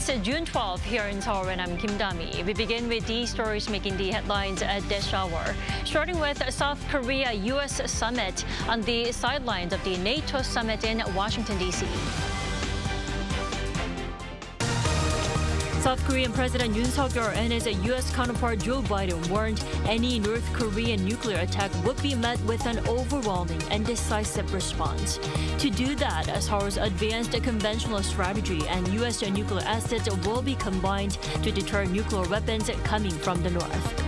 It's June 12th here in Seoul, and I'm Kim Dami. We begin with these stories making the headlines at this hour. Starting with South Korea-U.S. summit on the sidelines of the NATO summit in Washington, D.C. South Korean President Yoon and his U.S. counterpart Joe Biden warned any North Korean nuclear attack would be met with an overwhelming and decisive response. To do that, Seoul's advanced conventional strategy and U.S. nuclear assets will be combined to deter nuclear weapons coming from the north.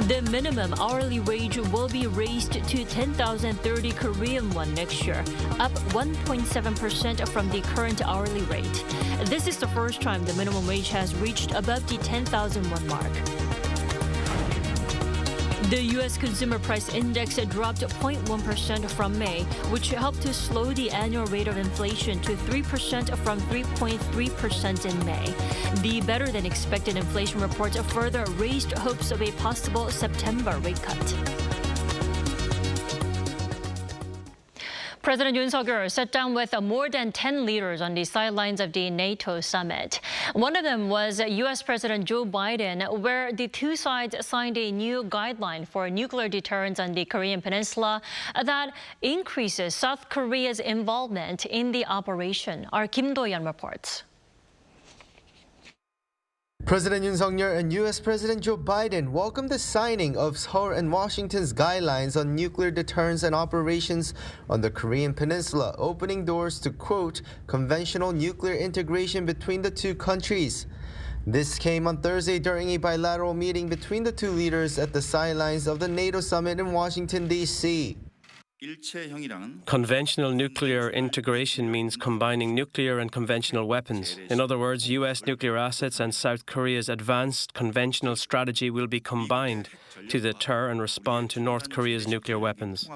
The minimum hourly wage will be raised to 10,030 Korean won next year, up 1.7% from the current hourly rate. This is the first time the minimum wage has reached above the 10,000 won mark. The U.S. Consumer Price Index dropped 0.1% from May, which helped to slow the annual rate of inflation to 3% from 3.3% in May. The better-than-expected inflation report further raised hopes of a possible September rate cut. President Yoon sat down with more than 10 leaders on the sidelines of the NATO summit. One of them was U.S. President Joe Biden, where the two sides signed a new guideline for nuclear deterrence on the Korean Peninsula that increases South Korea's involvement in the operation. Our Kim Do-yeon reports. President Yoon and U.S. President Joe Biden welcomed the signing of Seoul and Washington's guidelines on nuclear deterrence and operations on the Korean Peninsula, opening doors to, quote, conventional nuclear integration between the two countries. This came on Thursday during a bilateral meeting between the two leaders at the sidelines of the NATO summit in Washington, D.C. Conventional nuclear integration means combining nuclear and conventional weapons. In other words, U.S. nuclear assets and South Korea's advanced conventional strategy will be combined to deter and respond to North Korea's nuclear weapons.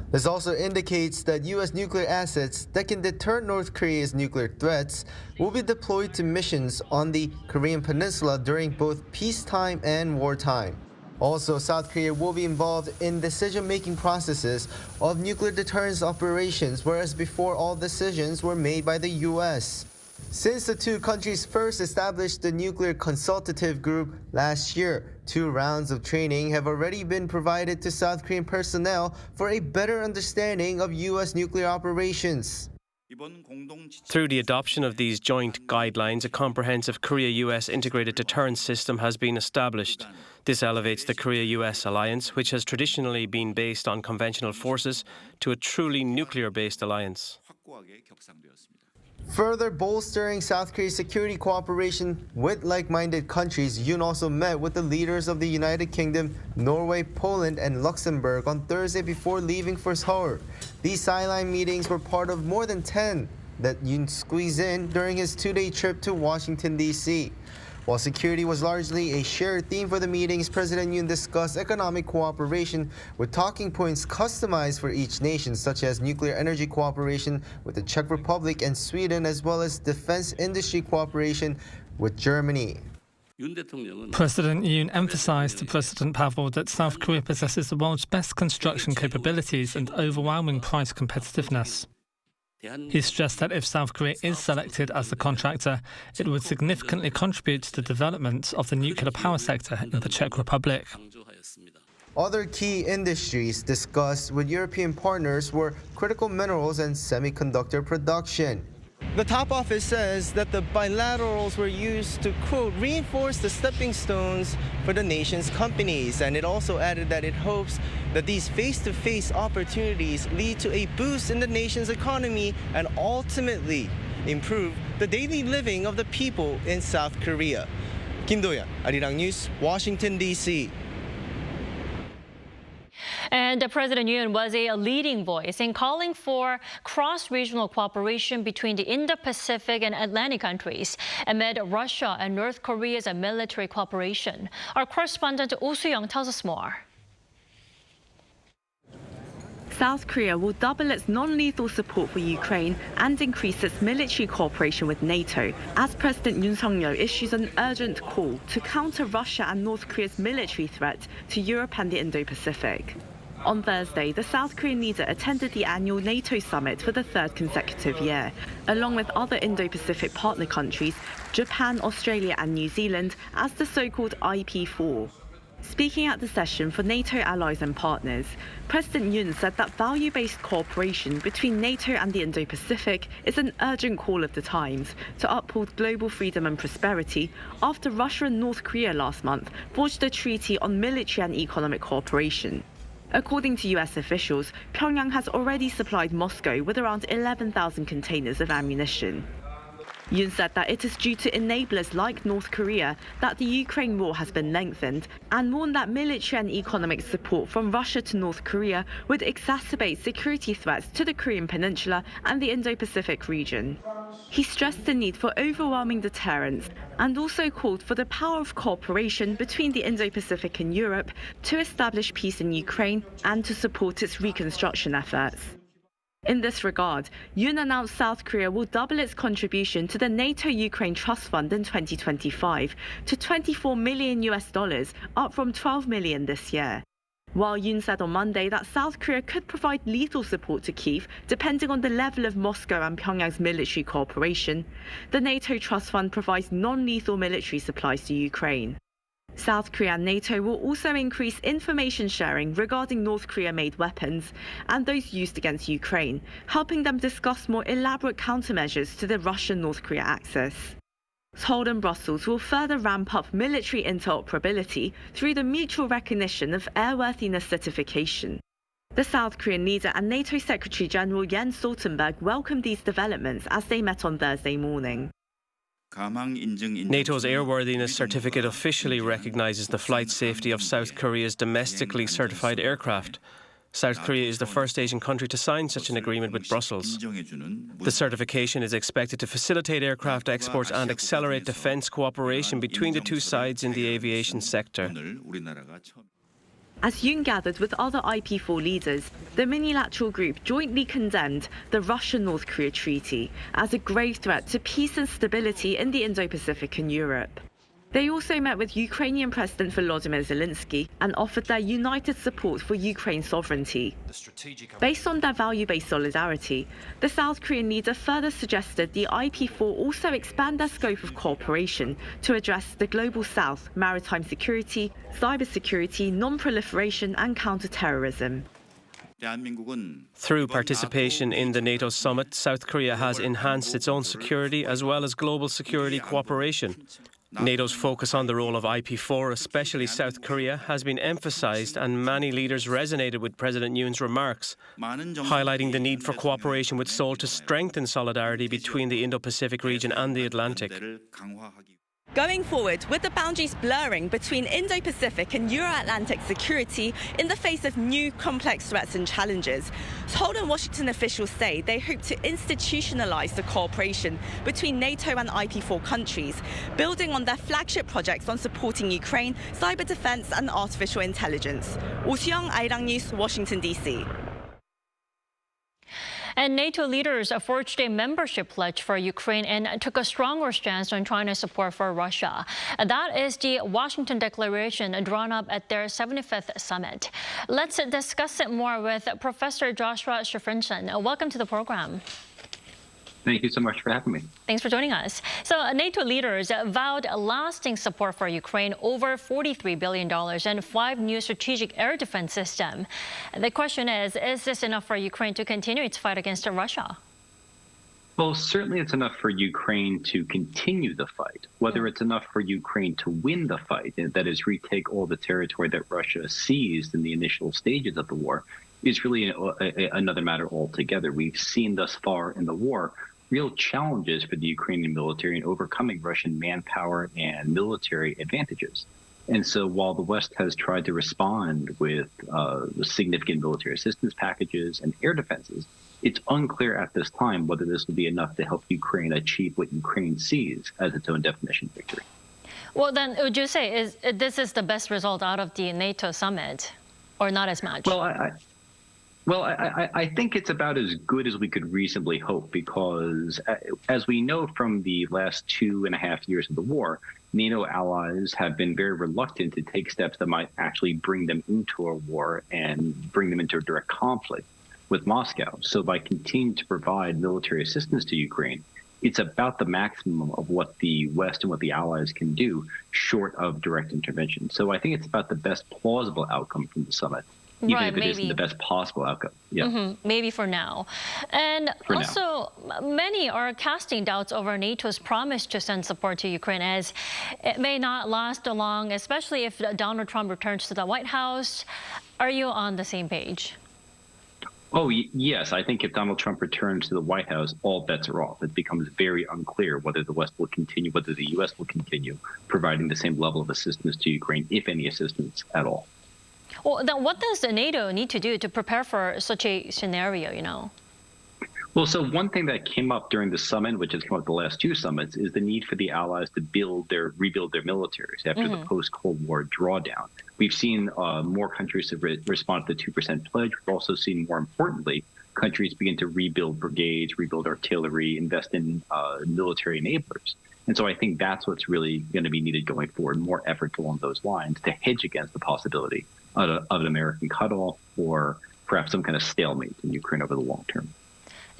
This also indicates that U.S. nuclear assets that can deter North Korea's nuclear threats will be deployed to missions on the Korean Peninsula during both peacetime and wartime. Also, South Korea will be involved in decision-making processes of nuclear deterrence operations, whereas before all decisions were made by the U.S. Since the two countries first established the Nuclear Consultative Group last year, 2 rounds of training have already been provided to South Korean personnel for a better understanding of U.S. nuclear operations. Through the adoption of these joint guidelines, a comprehensive Korea-US integrated deterrence system has been established. This elevates the Korea-US alliance, which has traditionally been based on conventional forces, to a truly nuclear-based alliance. Further bolstering South Korea's security cooperation with like-minded countries, Yoon also met with the leaders of the United Kingdom, Norway, Poland, and Luxembourg on Thursday before leaving for Seoul. These sideline meetings were part of more than 10 that Yoon squeezed in during his 2-day trip to Washington, D.C. While security was largely a shared theme for the meetings, President Yoon discussed economic cooperation with talking points customized for each nation, such as nuclear energy cooperation with the Czech Republic and Sweden, as well as defense industry cooperation with Germany. President Yoon emphasized to President Pavel that South Korea possesses the world's best construction capabilities and overwhelming price competitiveness. He stressed that if South Korea is selected as the contractor, it would significantly contribute to the development of the nuclear power sector in the Czech Republic. Other key industries discussed with European partners were critical minerals and semiconductor production. The top office says that the bilaterals were used to, quote, reinforce the stepping stones for the nation's companies. And it also added that it hopes that these face-to-face opportunities lead to a boost in the nation's economy and ultimately improve the daily living of the people in South Korea. Kim Do-yeon, Arirang News, Washington, D.C. And President Yoon was a leading voice in calling for cross-regional cooperation between the Indo-Pacific and Atlantic countries amid Russia and North Korea's military cooperation. Our correspondent Oh Soo-young tells us more. South Korea will double its non-lethal support for Ukraine and increase its military cooperation with NATO as President Yoon issues an urgent call to counter Russia and North Korea's military threat to Europe and the Indo-Pacific. On Thursday, the South Korean leader attended the annual NATO summit for the third consecutive year, along with other Indo-Pacific partner countries, Japan, Australia and New Zealand, as the so-called IP4. Speaking at the session for NATO allies and partners, President Yoon said that value-based cooperation between NATO and the Indo-Pacific is an urgent call of the times to uphold global freedom and prosperity after Russia and North Korea last month forged a treaty on military and economic cooperation. According to US officials, Pyongyang has already supplied Moscow with around 11,000 containers of ammunition. Yoon said that it is due to enablers like North Korea that the Ukraine war has been lengthened, and warned that military and economic support from Russia to North Korea would exacerbate security threats to the Korean Peninsula and the Indo-Pacific region. He stressed the need for overwhelming deterrence and also called for the power of cooperation between the Indo-Pacific and Europe to establish peace in Ukraine and to support its reconstruction efforts. In this regard, Yoon announced South Korea will double its contribution to the NATO Ukraine Trust Fund in 2025 to $24 million, up from $12 million this year. While Yoon said on Monday that South Korea could provide lethal support to Kyiv depending on the level of Moscow and Pyongyang's military cooperation, the NATO Trust Fund provides non-lethal military supplies to Ukraine. South Korea and NATO will also increase information sharing regarding North Korea-made weapons and those used against Ukraine, helping them discuss more elaborate countermeasures to the Russian-North Korea axis. Seoul and Brussels will further ramp up military interoperability through the mutual recognition of airworthiness certification. The South Korean leader and NATO Secretary General Jens Stoltenberg welcomed these developments as they met on Thursday morning. NATO's airworthiness certificate officially recognizes the flight safety of South Korea's domestically certified aircraft. South Korea is the first Asian country to sign such an agreement with Brussels. The certification is expected to facilitate aircraft exports and accelerate defence cooperation between the two sides in the aviation sector. As Yoon gathered with other IP4 leaders, the minilateral group jointly condemned the Russia-North Korea treaty as a grave threat to peace and stability in the Indo-Pacific and Europe. They also met with Ukrainian President Volodymyr Zelensky and offered their united support for Ukraine's sovereignty. Based on their value-based solidarity, the South Korean leader further suggested the IP4 also expand their scope of cooperation to address the global south, maritime security, cybersecurity, non-proliferation and counter-terrorism. Through participation in the NATO summit, South Korea has enhanced its own security as well as global security cooperation. NATO's focus on the role of IP4, especially South Korea, has been emphasised, and many leaders resonated with President Yoon's remarks, highlighting the need for cooperation with Seoul to strengthen solidarity between the Indo-Pacific region and the Atlantic. Going forward, with the boundaries blurring between Indo-Pacific and Euro-Atlantic security in the face of new complex threats and challenges, Seoul and Washington officials say they hope to institutionalize the cooperation between NATO and IP4 countries, building on their flagship projects on supporting Ukraine, cyber defense and artificial intelligence. Oh Soo-young, Arirang News, Washington, D.C. And NATO leaders forged a membership pledge for Ukraine and took a stronger stance on China's support for Russia. That is the Washington Declaration drawn up at their 75th summit. Let's discuss it more with Professor Joshua Shafrinson. Welcome to the program. Thank you so much for having me. Thanks for joining us. So NATO leaders vowed lasting support for Ukraine, over $43 billion and 5 new strategic air defense systems. The question is this enough for Ukraine to continue its fight against Russia? Well, certainly it's enough for Ukraine to continue the fight. Whether it's enough for Ukraine to win the fight, that is, retake all the territory that Russia seized in the initial stages of the war, is really another matter altogether. We've seen thus far in the war real challenges for the Ukrainian military in overcoming Russian manpower and military advantages. And so while the West has tried to respond with significant military assistance packages and air defenses, it's unclear at this time whether this will be enough to help Ukraine achieve what Ukraine sees as its own definition of victory. Well, then would you say this is the best result out of the NATO summit, or not as much? Well, Well, I think it's about as good as we could reasonably hope because, as we know from the last 2.5 years of the war, NATO allies have been very reluctant to take steps that might actually bring them into a war and bring them into a direct conflict with Moscow. So by continuing to provide military assistance to Ukraine, it's about the maximum of what the West and what the allies can do short of direct intervention. So I think it's about the best plausible outcome from the summit. Even if it isn't the best possible outcome. Yeah. Maybe for now. And many are casting doubts over NATO's promise to send support to Ukraine, as it may not last long, especially if Donald Trump returns to the White House. Are you on the same page? Oh, yes. I think if Donald Trump returns to the White House, all bets are off. It becomes very unclear whether the West will continue, whether the U.S. will continue providing the same level of assistance to Ukraine, if any assistance at all. Well, then what does NATO need to do to prepare for such a scenario, Well, so one thing that came up during the summit, which has come up the last two summits, is the need for the allies to rebuild their militaries after the post-Cold War drawdown. We've seen more countries have responded to the 2% pledge. We've also seen, more importantly, countries begin to rebuild brigades, rebuild artillery, invest in military enablers. And so I think that's what's really going to be needed going forward, more effort along those lines to hedge against the possibility of an American cutoff or perhaps some kind of stalemate in Ukraine over the long term.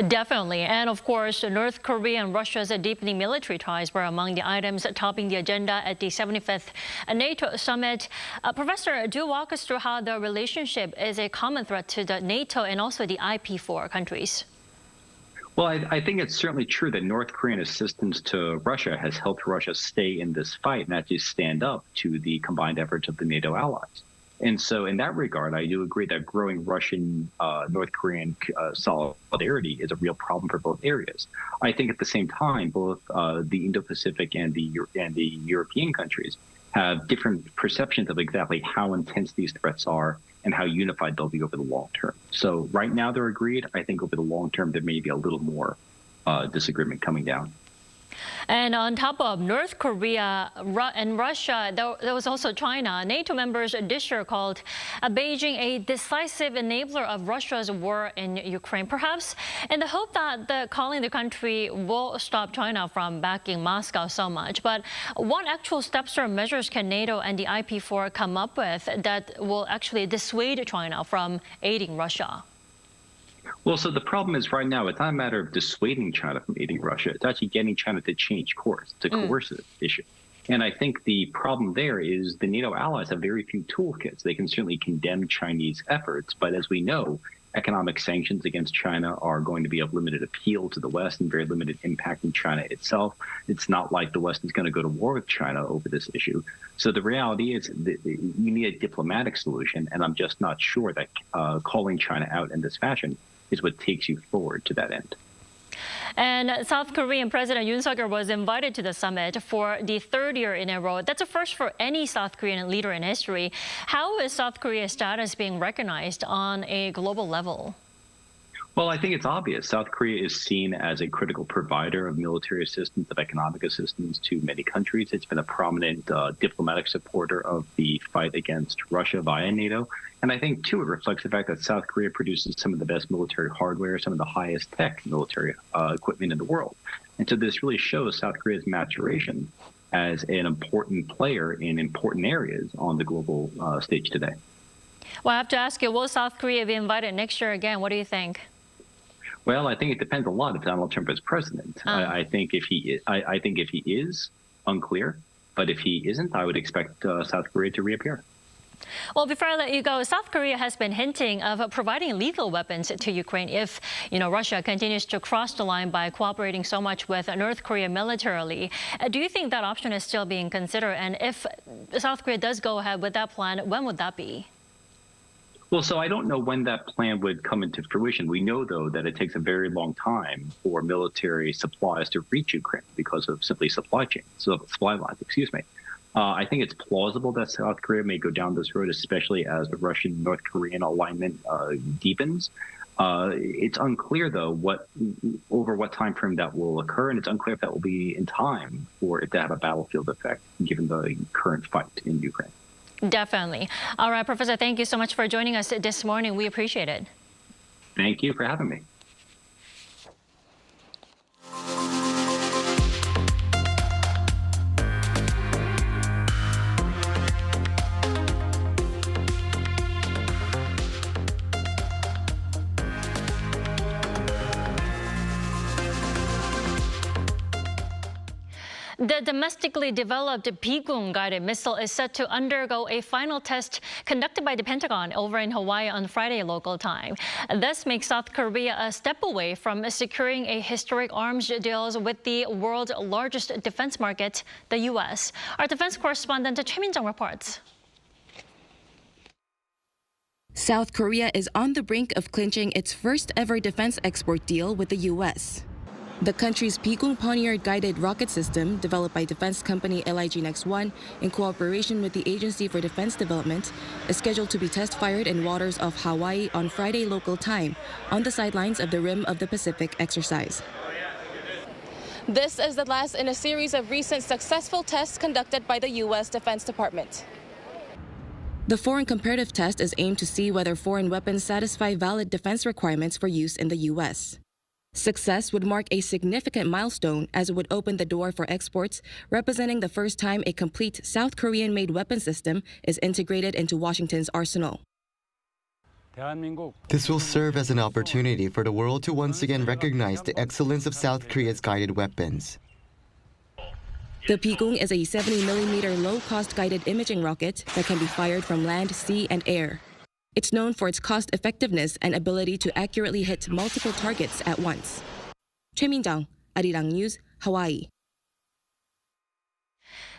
Definitely. And of course, North Korea and Russia's deepening military ties were among the items topping the agenda at the 75th NATO summit. Professor, do walk us through how the relationship is a common threat to the NATO and also the IP4 countries. Well, I think it's certainly true that North Korean assistance to Russia has helped Russia stay in this fight and actually stand up to the combined efforts of the NATO allies. And so in that regard, I do agree that growing Russian-North Korean solidarity is a real problem for both areas. I think at the same time, both the Indo-Pacific and the European countries have different perceptions of exactly how intense these threats are and how unified they'll be over the long term. So right now they're agreed. I think over the long term, there may be a little more disagreement coming down. And on top of North Korea and Russia, there was also China. NATO members this year called Beijing a decisive enabler of Russia's war in Ukraine, perhaps in the hope that calling the country will stop China from backing Moscow so much. But what actual steps or measures can NATO and the IP4 come up with that will actually dissuade China from aiding Russia? Well, so the problem is right now, it's not a matter of dissuading China from aiding Russia. It's actually getting China to change course. It's a coercive issue. And I think the problem there is the NATO allies have very few toolkits. They can certainly condemn Chinese efforts, but as we know, economic sanctions against China are going to be of limited appeal to the West and very limited impact in China itself. It's not like the West is going to go to war with China over this issue. So the reality is that you need a diplomatic solution, and I'm just not sure that calling China out in this fashion is what takes you forward to that end. And South Korean President Yoon was invited to the summit for the third year in a row. That's a first for any South Korean leader in history. How is South Korea's status being recognized on a global level? Well, I think it's obvious. South Korea is seen as a critical provider of military assistance, of economic assistance to many countries. It's been a prominent diplomatic supporter of the fight against Russia via NATO. And I think, too, it reflects the fact that South Korea produces some of the best military hardware, some of the highest tech military equipment in the world. And so this really shows South Korea's maturation as an important player in important areas on the global stage today. Well, I have to ask you, will South Korea be invited next year again? What do you think? Well, I think it depends a lot if Donald Trump is president. I think if he is, unclear. But if he isn't, I would expect South Korea to reappear. Well, before I let you go, South Korea has been hinting of providing lethal weapons to Ukraine if, Russia continues to cross the line by cooperating so much with North Korea militarily. Do you think that option is still being considered? And if South Korea does go ahead with that plan, when would that be? Well, so I don't know when that plan would come into fruition. We know, though, that it takes a very long time for military supplies to reach Ukraine because of simply supply lines, excuse me. I think it's plausible that South Korea may go down this road, especially as the Russian-North Korean alignment deepens. It's unclear, though, over what time frame that will occur, and it's unclear if that will be in time for it to have a battlefield effect, given the current fight in Ukraine. Definitely. All right, Professor, thank you so much for joining us this morning. We appreciate it. Thank you for having me. The domestically developed Bigung guided missile is set to undergo a final test conducted by the Pentagon over in Hawaii on Friday local time. This makes South Korea a step away from securing a historic arms deals with the world's largest defense market, the U.S. Our defense correspondent Choi Min-jung reports. South Korea is on the brink of clinching its first ever defense export deal with the U.S. The country's Bigung Poniard-guided rocket system, developed by defense company LIG Next One in cooperation with the Agency for Defense Development, is scheduled to be test-fired in waters off Hawaii on Friday local time, on the sidelines of the Rim of the Pacific exercise. This is the last in a series of recent successful tests conducted by the U.S. Defense Department. The foreign comparative test is aimed to see whether foreign weapons satisfy valid defense requirements for use in the U.S. Success would mark a significant milestone as it would open the door for exports, representing the first time a complete South Korean-made weapon system is integrated into Washington's arsenal. This will serve as an opportunity for the world to once again recognize the excellence of South Korea's guided weapons. The Bigung is a 70mm low-cost guided imaging rocket that can be fired from land, sea, and air. It's known for its cost-effectiveness and ability to accurately hit multiple targets at once. Choi Min-jung, Arirang News, Hawaii.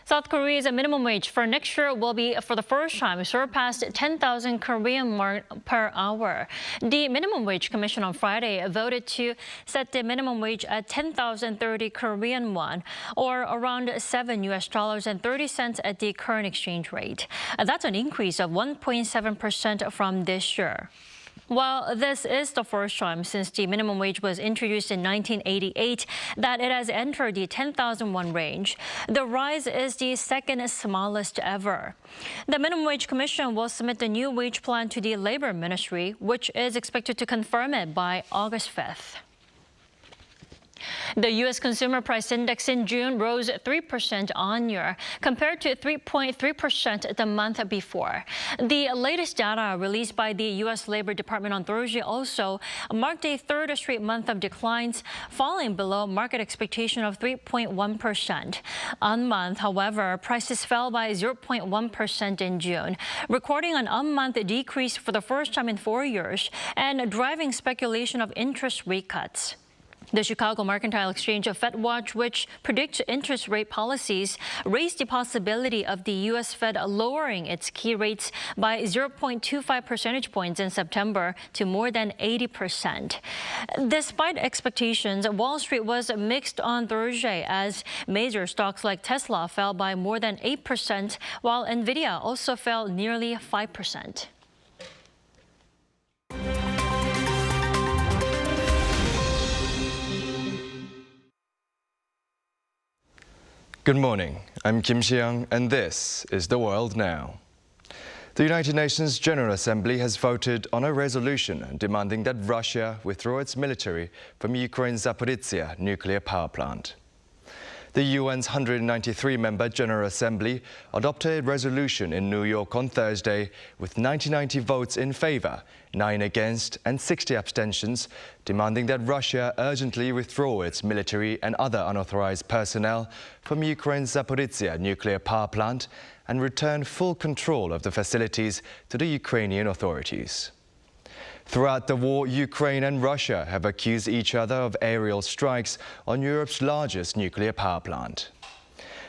South Korea's minimum wage for next year will be, for the first time, surpassed 10,000 Korean won per hour. The Minimum Wage Commission on Friday voted to set the minimum wage at 10,030 Korean won, or around $7.30 at the current exchange rate. That's an increase of 1.7% from this year. While this is the first time since the minimum wage was introduced in 1988 that it has entered the 10,000 won range, the rise is the second smallest ever. The Minimum Wage Commission will submit the new wage plan to the Labor Ministry, which is expected to confirm it by August 5th. The U.S. Consumer Price Index in June rose 3% on-year, compared to 3.3% the month before. The latest data released by the U.S. Labor Department on Thursday also marked a third straight month of declines, falling below market expectation of 3.1%. On-month, however, prices fell by 0.1% in June, recording an on-month decrease for the first time in 4 years and driving speculation of interest rate cuts. The Chicago Mercantile Exchange of FedWatch, which predicts interest rate policies, raised the possibility of the U.S. Fed lowering its key rates by 0.25 percentage points in September to more than 80%. Despite expectations, Wall Street was mixed on Thursday as major stocks like Tesla fell by more than 8%, while Nvidia also fell nearly 5%. Good morning, I'm Kim Si-young, and this is The World Now. The United Nations General Assembly has voted on a resolution demanding that Russia withdraw its military from Ukraine's Zaporizhzhia nuclear power plant. The UN's 193-member General Assembly adopted a resolution in New York on Thursday with 90 votes in favor, 9 against and 60 abstentions, demanding that Russia urgently withdraw its military and other unauthorized personnel from Ukraine's Zaporizhzhia nuclear power plant and return full control of the facilities to the Ukrainian authorities. Throughout the war, Ukraine and Russia have accused each other of aerial strikes on Europe's largest nuclear power plant.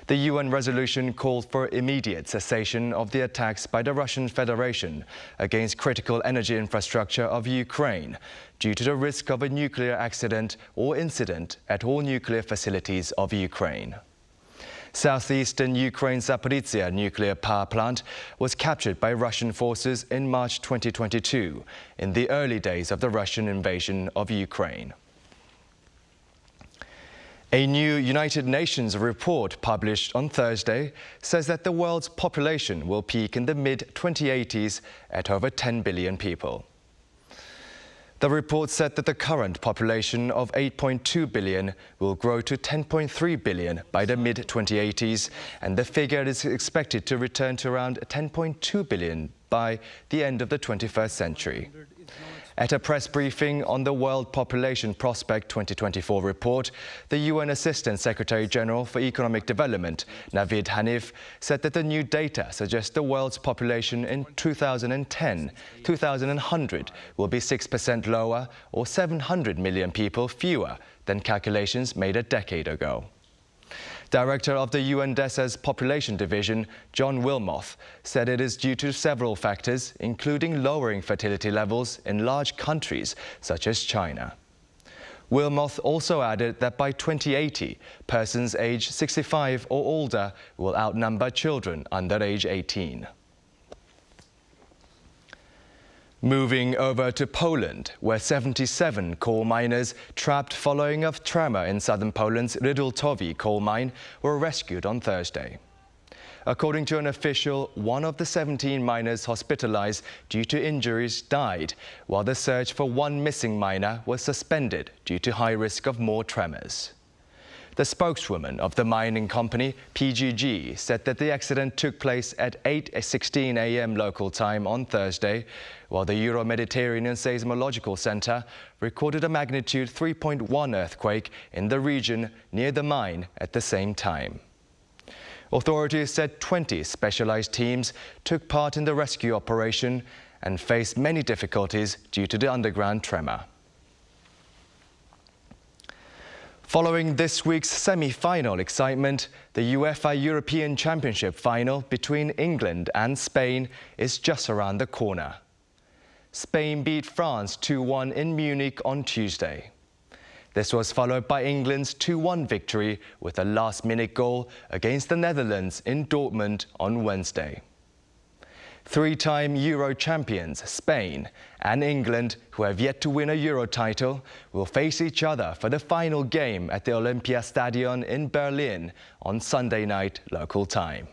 The UN resolution called for immediate cessation of the attacks by the Russian Federation against critical energy infrastructure of Ukraine due to the risk of a nuclear accident or incident at all nuclear facilities of Ukraine. Southeastern Ukraine's Zaporizhzhia nuclear power plant was captured by Russian forces in March 2022, in the early days of the Russian invasion of Ukraine. A new United Nations report published on Thursday says that the world's population will peak in the mid-2080s at over 10 billion people. The report said that the current population of 8.2 billion will grow to 10.3 billion by the mid-2080s, and the figure is expected to return to around 10.2 billion by the end of the 21st century. At a press briefing on the World Population Prospect 2024 report, the UN Assistant Secretary-General for Economic Development, Navid Hanif, said that the new data suggests the world's population in 2100 will be 6% lower or 700 million people fewer than calculations made a decade ago. Director of the UNDESA's Population Division, John Wilmoth, said it is due to several factors, including lowering fertility levels in large countries such as China. Wilmoth also added that by 2080, persons aged 65 or older will outnumber children under age 18. Moving over to Poland, where 77 coal miners trapped following a tremor in southern Poland's Rydultowy coal mine were rescued on Thursday. According to an official, one of the 17 miners hospitalized due to injuries died, while the search for one missing miner was suspended due to high risk of more tremors. The spokeswoman of the mining company, PGG, said that the accident took place at 8:16 a.m. local time on Thursday, while the Euro-Mediterranean Seismological Center recorded a magnitude 3.1 earthquake in the region near the mine at the same time. Authorities said 20 specialized teams took part in the rescue operation and faced many difficulties due to the underground tremor. Following this week's semi-final excitement, the UEFA European Championship final between England and Spain is just around the corner. Spain beat France 2-1 in Munich on Tuesday. This was followed by England's 2-1 victory with a last-minute goal against the Netherlands in Dortmund on Wednesday. Three-time Euro champions Spain and England, who have yet to win a Euro title, will face each other for the final game at the Olympiastadion in Berlin on Sunday night local time.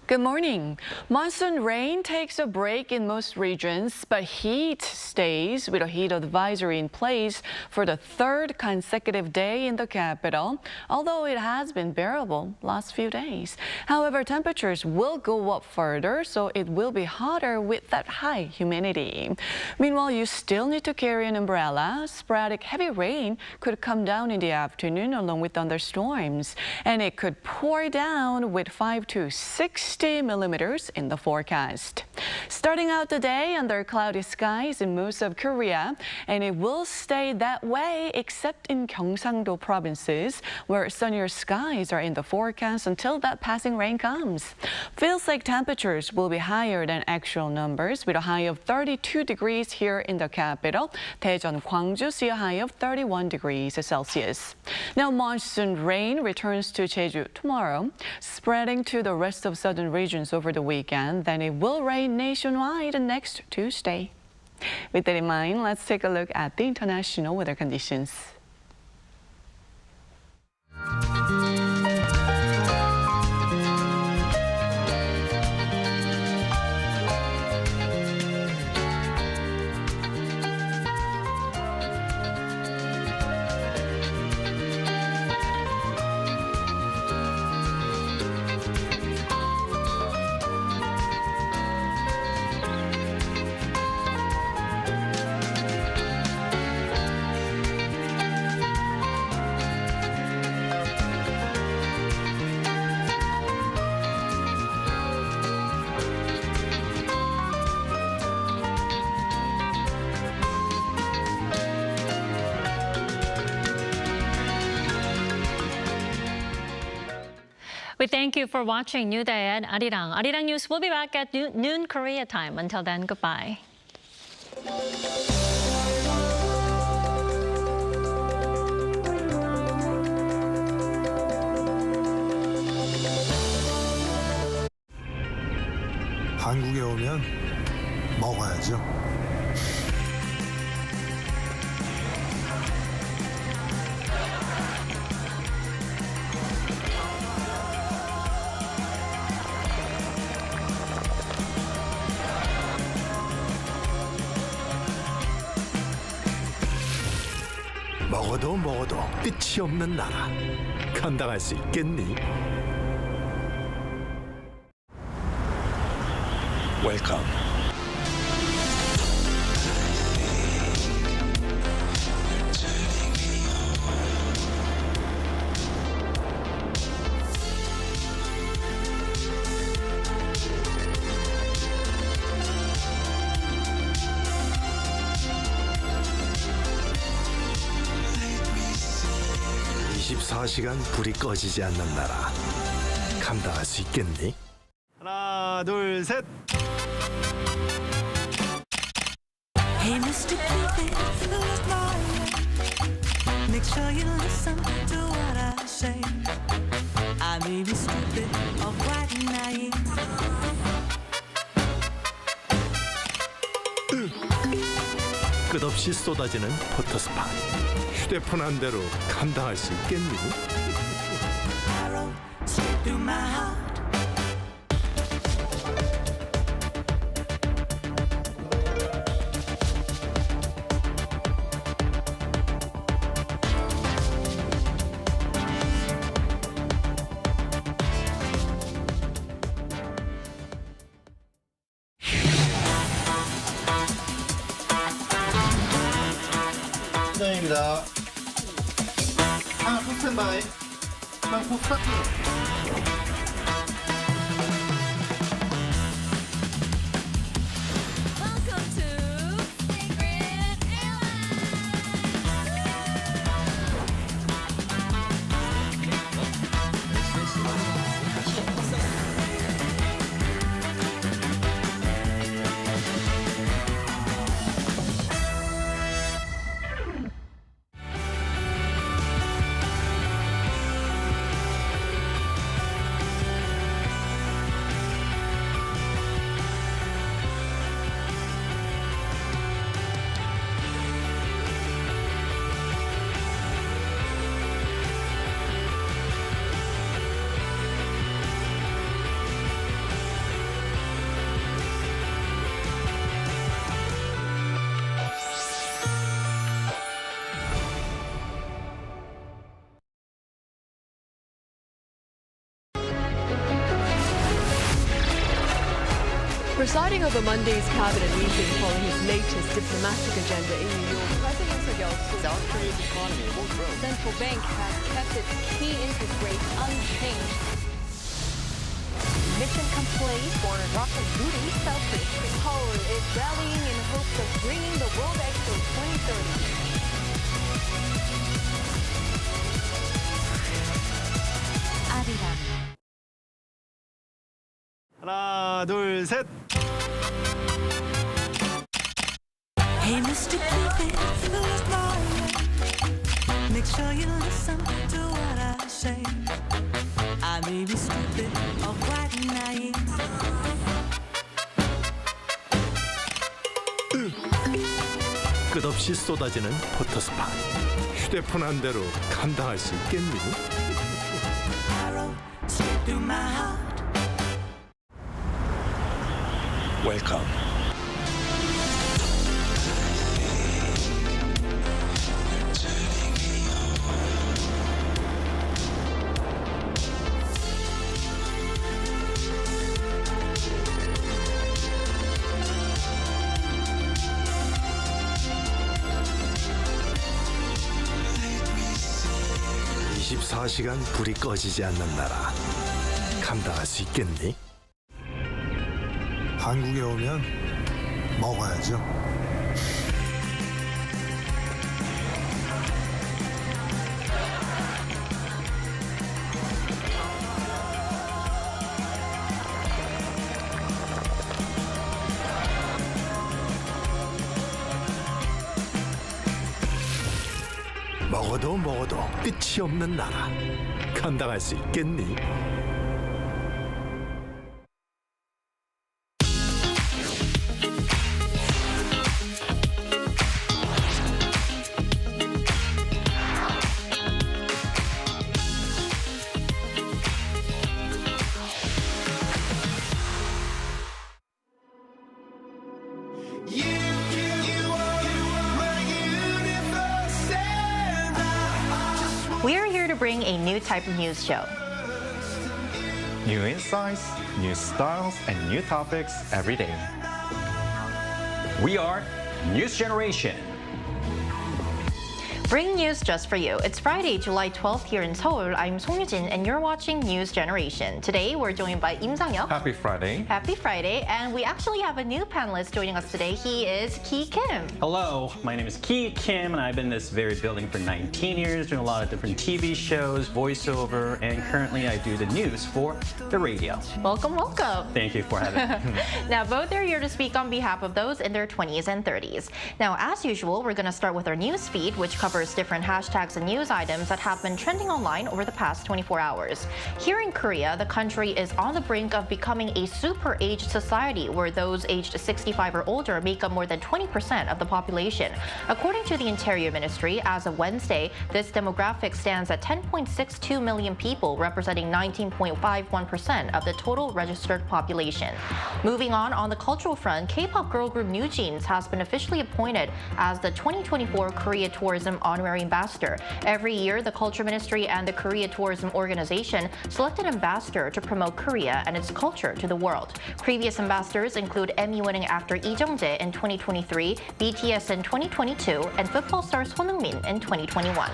Good morning. Monsoon rain takes a break in most regions, but heat stays with a heat advisory in place for the third consecutive day in the capital, although it has been bearable last few days. However, temperatures will go up further, so it will be hotter with that high humidity. Meanwhile, you still need to carry an umbrella. Sporadic heavy rain could come down in the afternoon along with thunderstorms, and it could pour down with 5 to 6 millimeters in the forecast. Starting out the day under cloudy skies in most of Korea, and it will stay that way except in Gyeongsang-do provinces, where sunnier skies are in the forecast until that passing rain comes. Feels like temperatures will be higher than actual numbers, with a high of 32 degrees here in the capital. Daejeon, Gwangju see a high of 31 degrees Celsius. Now, monsoon rain returns to Jeju tomorrow, spreading to the rest of southern regions over the weekend. Then it will rain nationwide next Tuesday. With that in mind, let's take a look at the international weather conditions. We thank you for watching New Day at Arirang. Arirang News will be back at noon Korea time. Until then, goodbye. 한국에 오면 먹어야죠. 먹어도 끝이 없는 나라. 감당할 수 있겠니? 웰컴. (24시간) 불이 꺼지지 않는 나라. 감당할 수 있겠니? 하나, 둘, 셋. Hey, Mr. Cupid, who's mine? Make sure you listen to what I say. I may be stupid or quite naive. 끝없이 쏟아지는 포토스팟. 휴대폰 한 대로 감당할 수 있겠니? Arrow straight through my heart. 시작입니다. 하나 스탠바이. 하나 스타트. Presiding over Monday's cabinet meeting following his latest diplomatic agenda in New York, President Yoon, South Korea's economy will grow. the central bank has kept its key interest rate unchanged. Mission complete for rocket booty selfish. Seoul is rallying in hopes of bringing the World Expo 2030. Arirang. 하나, 둘, 셋. Hey, Mr. Cupid, who's mine? Make sure you listen to what I say. I may be stupid or quite naive. 끝없이 쏟아지는 포토스팟. 휴대폰 한 대로 감당할 수 있겠니? Arrow straight through my heart. 웰컴. (24시간) 불이 꺼지지 않는 나라. 감당할 수 있겠니? 한국에 오면 먹어야죠. 먹어도 끝이 없는 나라. 감당할 수 있겠니? bring a new type of news show. New insights, new styles, and new topics every day. We are News Generation. Bring news just for you. It's Friday, July 12th here in Seoul. I'm Song Yujin and you're watching News Generation. Today we're joined by Im Sang-hyuk. Happy Friday. Happy Friday. And we actually have a new panelist joining us today. He is Ki Kim. Hello, my name is Ki Kim and I've been in this very building for 19 years, doing a lot of different TV shows, voiceover, and currently I do the news for the radio. Welcome, welcome. Thank you for having me. Now, both are here to speak on behalf of those in their 20s and 30s. Now, as usual, we're going to start with our news feed, which covers different hashtags and news items that have been trending online over the past 24 hours. Here in Korea, the country is on the brink of becoming a super-aged society where those aged 65 or older make up more than 20% of the population. According to the Interior Ministry, as of Wednesday, this demographic stands at 10.62 million people, representing 19.51% of the total registered population. Moving on the cultural front, K-pop girl group New Jeans has been officially appointed as the 2024 Korea Tourism Honorary Ambassador. Every year, the Culture Ministry and the Korea Tourism Organization select an ambassador to promote Korea and its culture to the world. Previous ambassadors include Emmy-winning actor Lee Jung-jae in 2023, BTS in 2022, and football star Son Heung-min in 2021.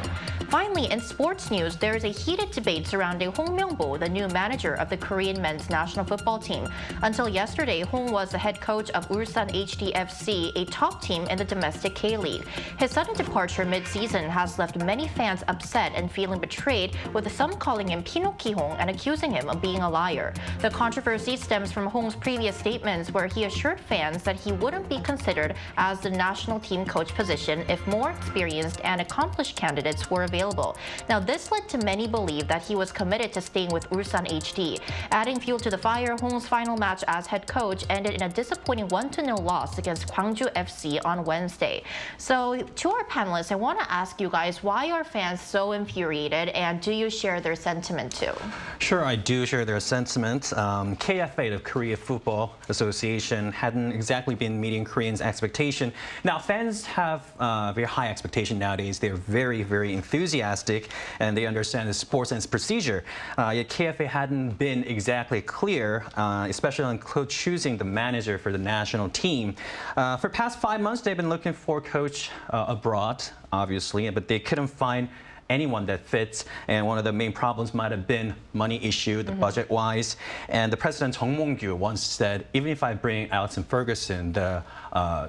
Finally, in sports news, there is a heated debate surrounding Hong Myung-bo, the new manager of the Korean men's national football team. Until yesterday, Hong was the head coach of Ulsan HDFC, a top team in the domestic K-League. His sudden departure mid-season has left many fans upset and feeling betrayed, with some calling him Pinocchio Hong and accusing him of being a liar. The controversy stems from Hong's previous statements where he assured fans that he wouldn't be considered as the national team coach position if more experienced and accomplished candidates were available. Now, this led to many believe that he was committed to staying with Ulsan HD. Adding fuel to the fire, Hong's final match as head coach ended in a disappointing 1-0 loss against Gwangju FC on Wednesday. So, to our panelists, I want to ask you guys, why are fans so infuriated, and do you share their sentiment too? Sure, I do share their sentiment. KFA, the Korea Football Association, hadn't exactly been meeting Koreans' expectation. Now, fans have very high expectation nowadays. They're very, very enthusiastic, and they understand the sports and its procedure. Yet KFA hadn't been exactly clear, especially on choosing the manager for the national team. For past 5 months, they've been looking for a coach abroad, obviously, but they couldn't find anyone that fits, and one of the main problems might have been money issue, the budget-wise. And the president Jung Mong-gyu once said, even if I bring Alex Ferguson, the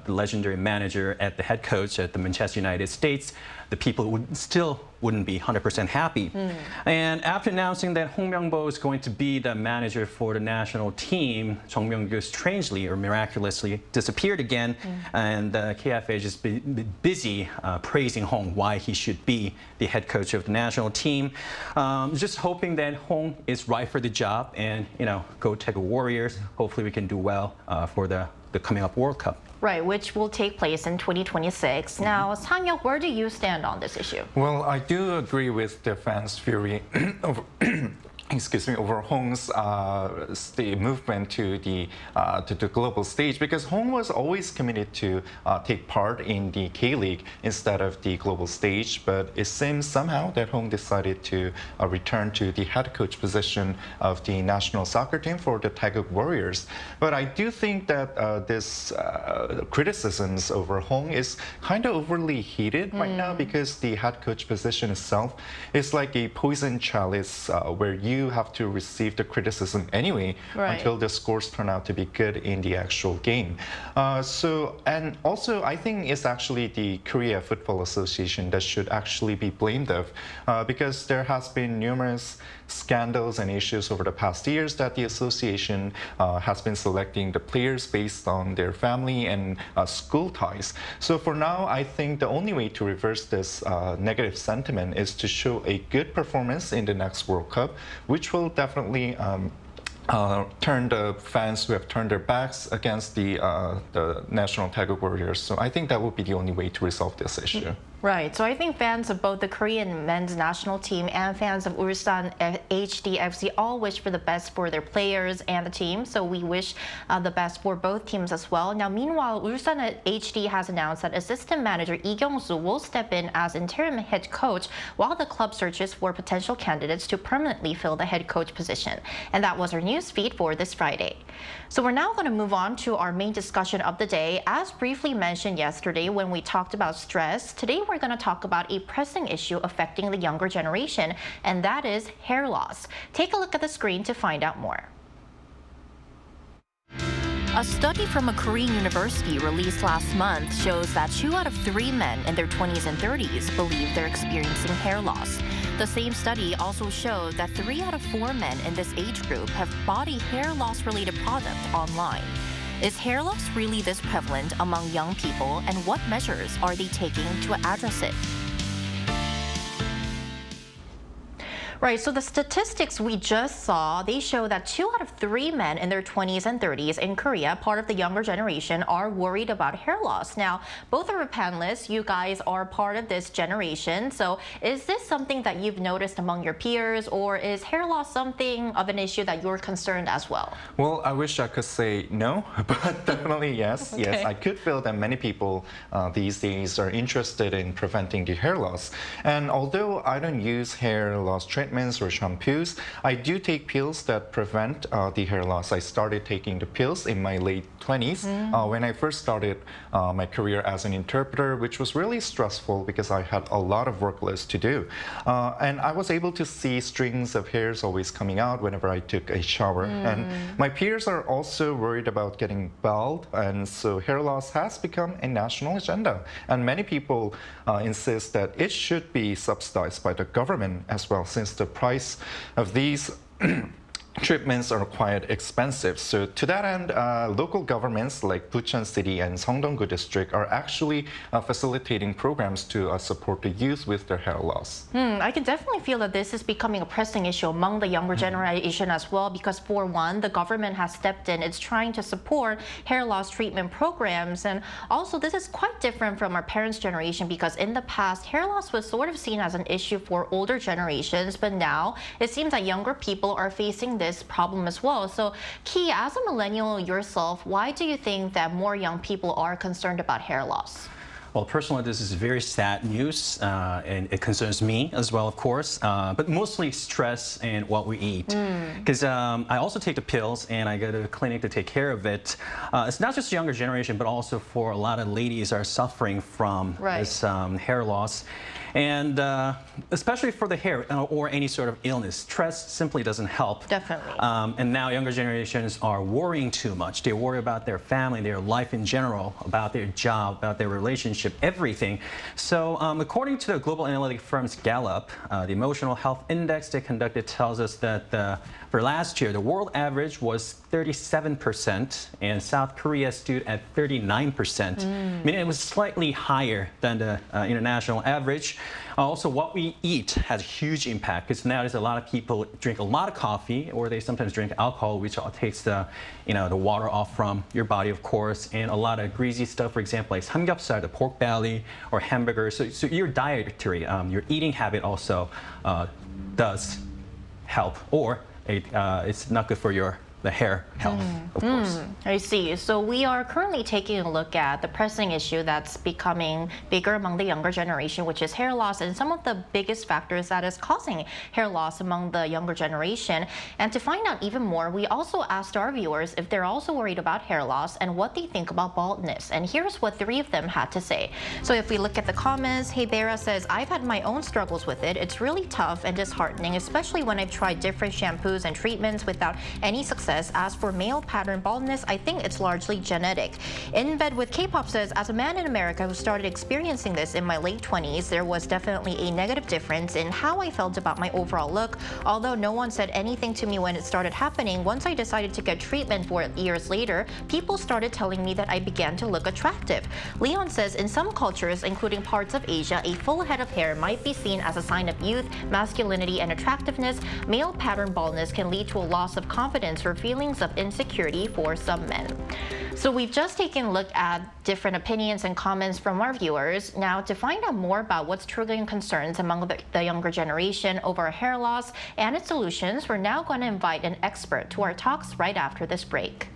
legendary manager at the head coach at the Manchester United States, the people still wouldn't be 100% happy. And after announcing that Hong Myung-bo is going to be the manager for the national team, Jung Myung-gyu strangely or miraculously disappeared again, and KFA just been busy praising Hong, why he should be the head coach of the national team. Just hoping that Hong is right for the job and, go take a Warriors. Hopefully we can do well for the coming up World Cup. Right, which will take place in 2026. Now, Sang-hyuk, where do you stand on this issue? Well, I do agree with the fans' fury over over Hong's movement to the global stage, because Hong was always committed to take part in the K-League instead of the global stage. But it seems somehow that Hong decided to return to the head coach position of the national soccer team for the Taeguk Warriors. But I do think that this criticisms over Hong is kind of overly heated right now, because the head coach position itself is like a poison chalice where you have to receive the criticism anyway until the scores turn out to be good in the actual game. And also I think it's actually the Korea Football Association that should actually be blamed of, because there has been numerous scandals and issues over the past years that the association has been selecting the players based on their family and school ties. So for now, I think the only way to reverse this negative sentiment is to show a good performance in the next World Cup, which will definitely turned the fans who have turned their backs against the national Taeguk warriors. So I think that would be the only way to resolve this issue. Right. So I think fans of both the Korean men's national team and fans of Ulsan HDFC all wish for the best for their players and the team. So we wish the best for both teams as well. Now, meanwhile, Ulsan HD has announced that assistant manager Lee Kyung-soo will step in as interim head coach while the club searches for potential candidates to permanently fill the head coach position. And that was our news feed for this Friday. So we're now going to move on to our main discussion of the day. As briefly mentioned yesterday when we talked about stress, today we're going to talk about a pressing issue affecting the younger generation, and that is hair loss. Take a look at the screen to find out more. A study from a Korean university released last month shows that 2 out of 3 men in their 20s and 30s believe they're experiencing hair loss. The same study also showed that 3 out of 4 men in this age group have bought a hair loss-related product online. Is hair loss really this prevalent among young people, and what measures are they taking to address it? Right, so the statistics we just saw, they show that 2 out of 3 men in their 20s and 30s in Korea, part of the younger generation, are worried about hair loss. Now, both of our panelists, you guys are part of this generation. So is this something that you've noticed among your peers, or is hair loss something of an issue that you're concerned as well? Well, I wish I could say no, but definitely yes. Okay. Yes, I could feel that many people these days are interested in preventing the hair loss. And although I don't use hair loss treatments or shampoos, I do take pills that prevent the hair loss. I started taking the pills in my late 20s when I first started my career as an interpreter, which was really stressful because I had a lot of workloads to do. And I was able to see strings of hairs always coming out whenever I took a shower. And my peers are also worried about getting bald, and so hair loss has become a national agenda. And many people insist that it should be subsidized by the government as well, since the price of these treatments are quite expensive. So to that end, local governments like Bucheon City and Seongdong-gu District are actually facilitating programs to support the youth with their hair loss. I can definitely feel that this is becoming a pressing issue among the younger generation as well, because for one, the government has stepped in. It's trying to support hair loss treatment programs. And also, this is quite different from our parents' generation, because in the past, hair loss was sort of seen as an issue for older generations. But now it seems that younger people are facing this problem as well. So, Ki, as a millennial yourself, why do you think that more young people are concerned about hair loss? Well, personally, this is very sad news, and it concerns me as well, of course, but mostly stress and what we eat. Because I also take the pills, and I go to the clinic to take care of it. It's not just the younger generation, but also for a lot of ladies are suffering from this hair loss. And especially for the hair or any sort of illness, stress simply doesn't help. Definitely. And now younger generations are worrying too much. They worry about their family, their life in general, about their job, about their relationship, everything. So according to the global analytic firm's Gallup, the Emotional Health Index they conducted tells us that for last year, the world average was 37%, and South Korea stood at 39%, meaning it was slightly higher than the international average. Also, what we eat has a huge impact, because nowadays a lot of people drink a lot of coffee, or they sometimes drink alcohol, which takes the water off from your body, of course, and a lot of greasy stuff, for example, like samgyeopsal, the pork belly, or hamburgers. So your dietary, your eating habit also does help, or it's not good for the hair health, of course. I see. So we are currently taking a look at the pressing issue that's becoming bigger among the younger generation, which is hair loss, and some of the biggest factors that is causing hair loss among the younger generation. And to find out even more, we also asked our viewers if they're also worried about hair loss and what they think about baldness. And here's what 3 of them had to say. So if we look at the comments, Hey Bera says, I've had my own struggles with it. It's really tough and disheartening, especially when I've tried different shampoos and treatments without any success. says, as for male pattern baldness, I think it's largely genetic. In Bed with K-pop says, as a man in America who started experiencing this in my late 20s, there was definitely a negative difference in how I felt about my overall look. Although no one said anything to me when it started happening, once I decided to get treatment for it years later, people started telling me that I began to look attractive. Leon says, in some cultures, including parts of Asia, a full head of hair might be seen as a sign of youth, masculinity, and attractiveness. Male pattern baldness can lead to a loss of confidence or feelings of insecurity for some men. So we've just taken a look at different opinions and comments from our viewers. Now, to find out more about what's triggering concerns among the younger generation over hair loss and its solutions, we're now going to invite an expert to our talks right after this break.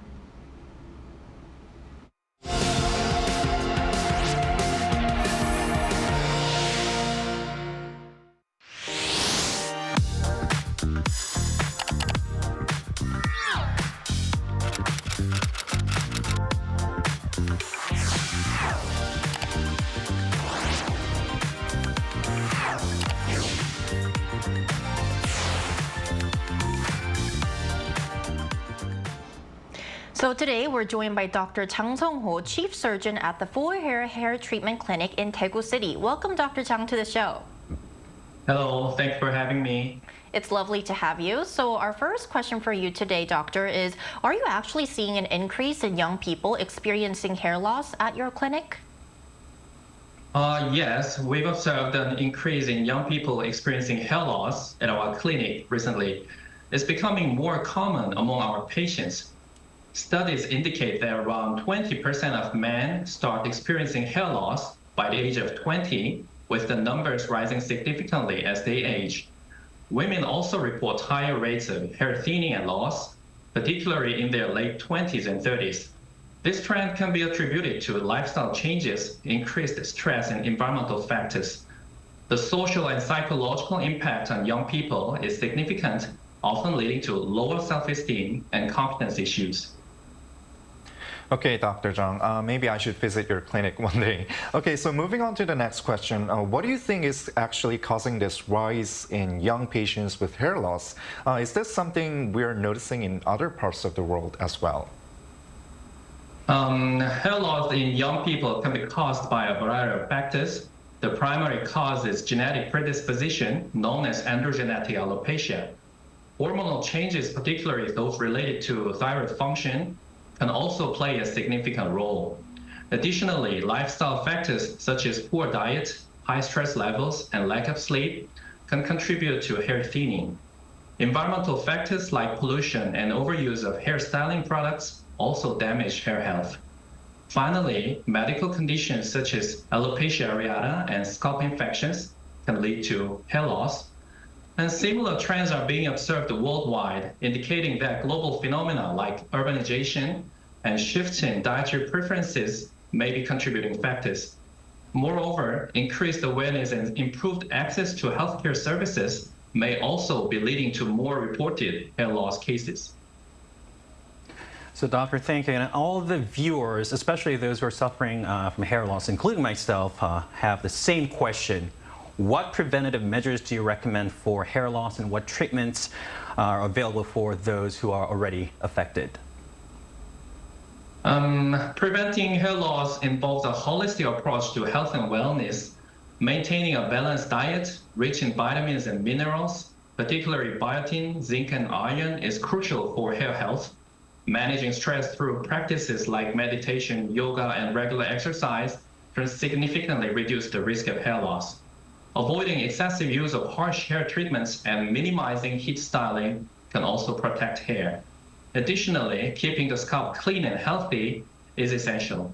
So today we're joined by Dr. Jang Sung-ho, Chief Surgeon at the Full Hair Treatment Clinic in Daegu City. Welcome, Dr. Jang, to the show. Hello, thanks for having me. It's lovely to have you. So our first question for you today, doctor, is are you actually seeing an increase in young people experiencing hair loss at your clinic? Yes, we've observed an increase in young people experiencing hair loss at our clinic recently. It's becoming more common among our patients. Studies indicate that around 20% of men start experiencing hair loss by the age of 20, with the numbers rising significantly as they age. Women also report higher rates of hair thinning and loss, particularly in their late 20s and 30s. This trend can be attributed to lifestyle changes, increased stress, and environmental factors. The social and psychological impact on young people is significant, often leading to lower self-esteem and confidence issues. Okay, Dr. Jang, maybe I should visit your clinic one day. Okay, so moving on to the next question. What do you think is actually causing this rise in young patients with hair loss? Is this something we're noticing in other parts of the world as well? Hair loss in young people can be caused by a variety of factors. The primary cause is genetic predisposition, known as androgenetic alopecia. Hormonal changes, particularly those related to thyroid function, can also play a significant role. Additionally, lifestyle factors such as poor diet, high stress levels, and lack of sleep can contribute to hair thinning. Environmental factors like pollution and overuse of hair styling products also damage hair health. Finally, medical conditions such as alopecia areata and scalp infections can lead to hair loss. And similar trends are being observed worldwide, indicating that global phenomena like urbanization and shifts in dietary preferences may be contributing factors. Moreover, increased awareness and improved access to healthcare services may also be leading to more reported hair loss cases. So, Doctor, thank you. And all the viewers, especially those who are suffering from hair loss, including myself, have the same question. What preventative measures do you recommend for hair loss, and what treatments are available for those who are already affected? Preventing hair loss involves a holistic approach to health and wellness. Maintaining a balanced diet rich in vitamins and minerals, particularly biotin, zinc, and iron, is crucial for hair health. Managing stress through practices like meditation, yoga, and regular exercise can significantly reduce the risk of hair loss. Avoiding excessive use of harsh hair treatments and minimizing heat styling can also protect hair. Additionally, keeping the scalp clean and healthy is essential.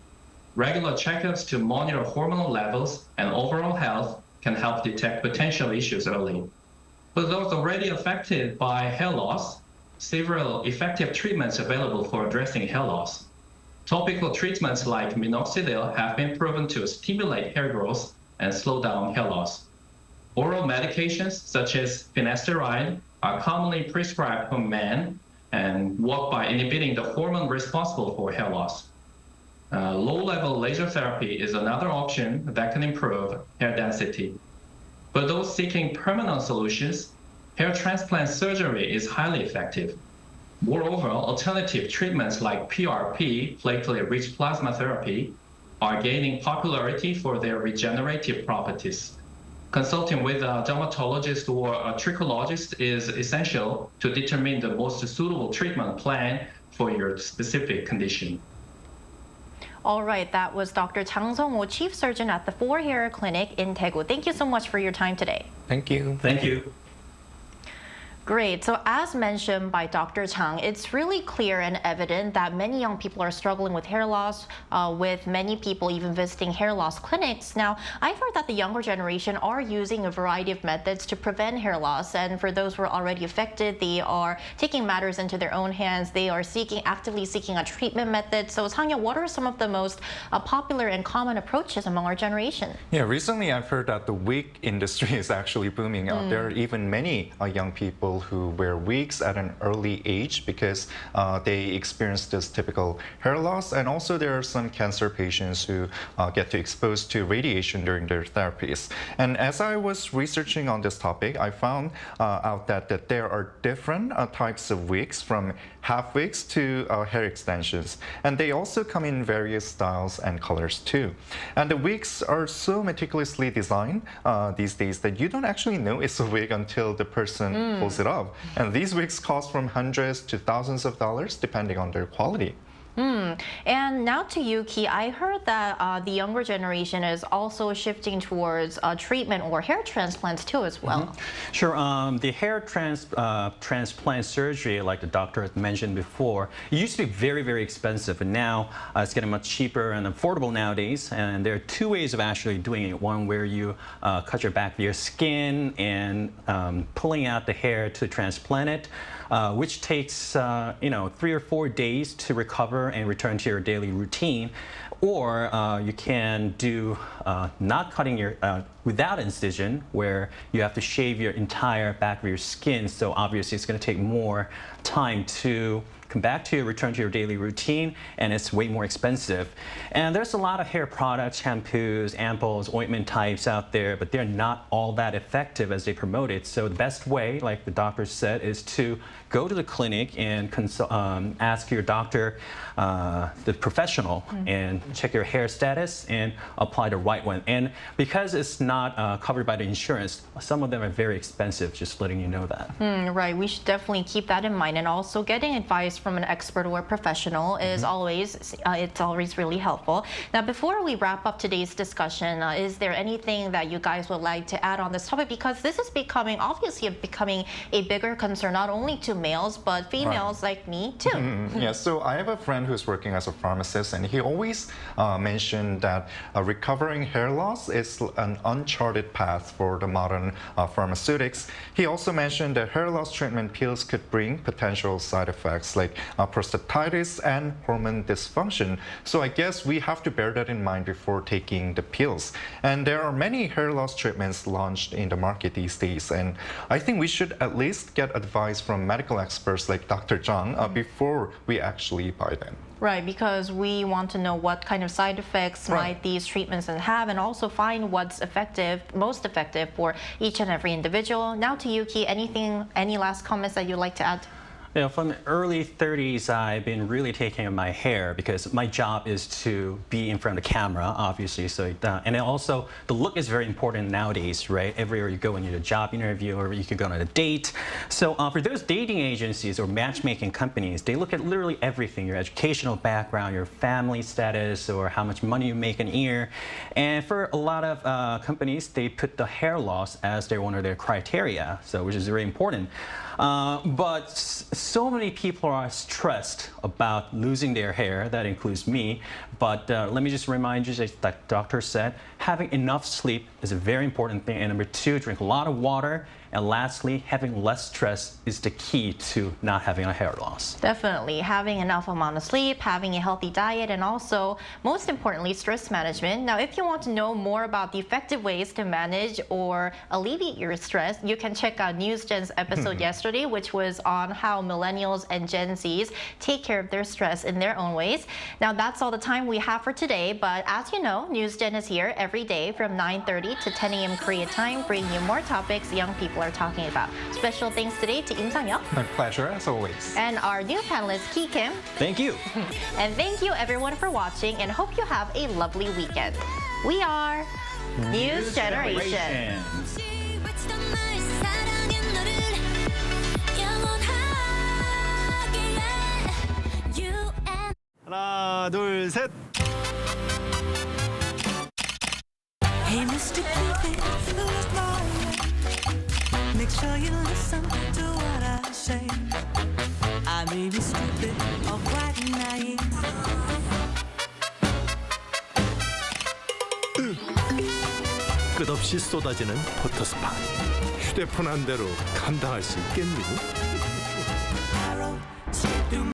Regular checkups to monitor hormonal levels and overall health can help detect potential issues early. For those already affected by hair loss, several effective treatments available for addressing hair loss. Topical treatments like minoxidil have been proven to stimulate hair growth and slow down hair loss. Oral medications such as finasteride are commonly prescribed for men and work by inhibiting the hormone responsible for hair loss. Low-level laser therapy is another option that can improve hair density. For those seeking permanent solutions, hair transplant surgery is highly effective. Moreover, alternative treatments like PRP, platelet-rich plasma therapy, are gaining popularity for their regenerative properties. Consulting with a dermatologist or a trichologist is essential to determine the most suitable treatment plan for your specific condition. All right, that was Dr. Chang Sung-ho, Chief Surgeon at the 4Hair Clinic in Daegu. Thank you so much for your time today. Thank you. Thank you. Great. So as mentioned by Dr. Chang, it's really clear and evident that many young people are struggling with hair loss, with many people even visiting hair loss clinics. Now, I've heard that the younger generation are using a variety of methods to prevent hair loss. And for those who are already affected, they are taking matters into their own hands. They are actively seeking a treatment method. So Sang-yeon, what are some of the most popular and common approaches among our generation? Yeah, recently I've heard that the wig industry is actually booming. There are even many young people who wear wigs at an early age because they experience this typical hair loss, and also there are some cancer patients who get to exposed to radiation during their therapies. And as I was researching on this topic, I found out that there are different types of wigs, from half wigs to hair extensions, and they also come in various styles and colors too. And the wigs are so meticulously designed these days that you don't actually know it's a wig until the person pulls it off. And these wigs cost from hundreds to thousands of dollars depending on their quality. And now to you, Ki. I heard that the younger generation is also shifting towards treatment or hair transplants too as well. Sure. The hair transplant surgery, like the doctor had mentioned before, it used to be very, very expensive, and now it's getting much cheaper and affordable nowadays. And there are two ways of actually doing it. One where you cut your back of your skin and pulling out the hair to transplant it, which takes 3 or 4 days to recover and return to your daily routine. Or you can do not cutting your without incision, where you have to shave your entire back of your skin. So obviously it's going to take more time to come back to return to your daily routine, and it's way more expensive. And there's a lot of hair products, shampoos, ampoules, ointment types out there, but they're not all that effective as they promote it. So the best way, like the doctor said, is to go to the clinic and ask your doctor, the professional, and check your hair status and apply the right one. And because it's not covered by the insurance, some of them are very expensive, just letting you know that. Right, we should definitely keep that in mind. And also getting advice from an expert or a professional is always really helpful. Now, before we wrap up today's discussion, is there anything that you guys would like to add on this topic? Because this is obviously becoming a bigger concern, not only to males, but females like me too. Yeah, so I have a friend who's working as a pharmacist, and he always mentioned that recovering hair loss is an uncharted path for the modern pharmaceutics. He also mentioned that hair loss treatment pills could bring potential side effects like prostatitis and hormone dysfunction. So I guess we have to bear that in mind before taking the pills. And there are many hair loss treatments launched in the market these days, and I think we should at least get advice from medical experts like Dr. Chang before we actually buy them. Right, because we want to know what kind of side effects might these treatments have, and also find what's most effective for each and every individual. Now to you, Ki, any last comments that you'd like to add? From the early 30s, I've been really taking care of my hair because my job is to be in front of the camera, obviously. So, and then also the look is very important nowadays, right? Everywhere you go, when you're a job interview, or you could go on a date. So for those dating agencies or matchmaking companies, they look at literally everything: your educational background, your family status, or how much money you make a year. And for a lot of companies, they put the hair loss as one of their criteria, which is very important. But so many people are stressed about losing their hair. That includes me. But let me just remind you, like the doctor said, having enough sleep is a very important thing. And number 2, drink a lot of water. And lastly, having less stress is the key to not having a hair loss. Definitely. Having enough amount of sleep, having a healthy diet, and also, most importantly, stress management. Now, if you want to know more about the effective ways to manage or alleviate your stress, you can check out NewsGen's episode yesterday, which was on how millennials and Gen Zs take care of their stress in their own ways. Now, that's all the time we have for today. But as you know, NewsGen is here every day from 9:30 to 10 a.m. Korea time, bringing you more topics young people are are talking about. Special thanks today to Im Sang-hyuk. My pleasure, as always. And our new panelist, Ki Kim. Thank you. And thank you everyone for watching and hope you have a lovely weekend. We are News Generation. 하나, 둘, 셋. Hey, Mr. Cupid, who's mine? Make sure you listen to what I say. I may be stupid or quite naive. 끝없이 쏟아지는 포토스팟. 휴대폰 한 대로 감당할 수 있겠니?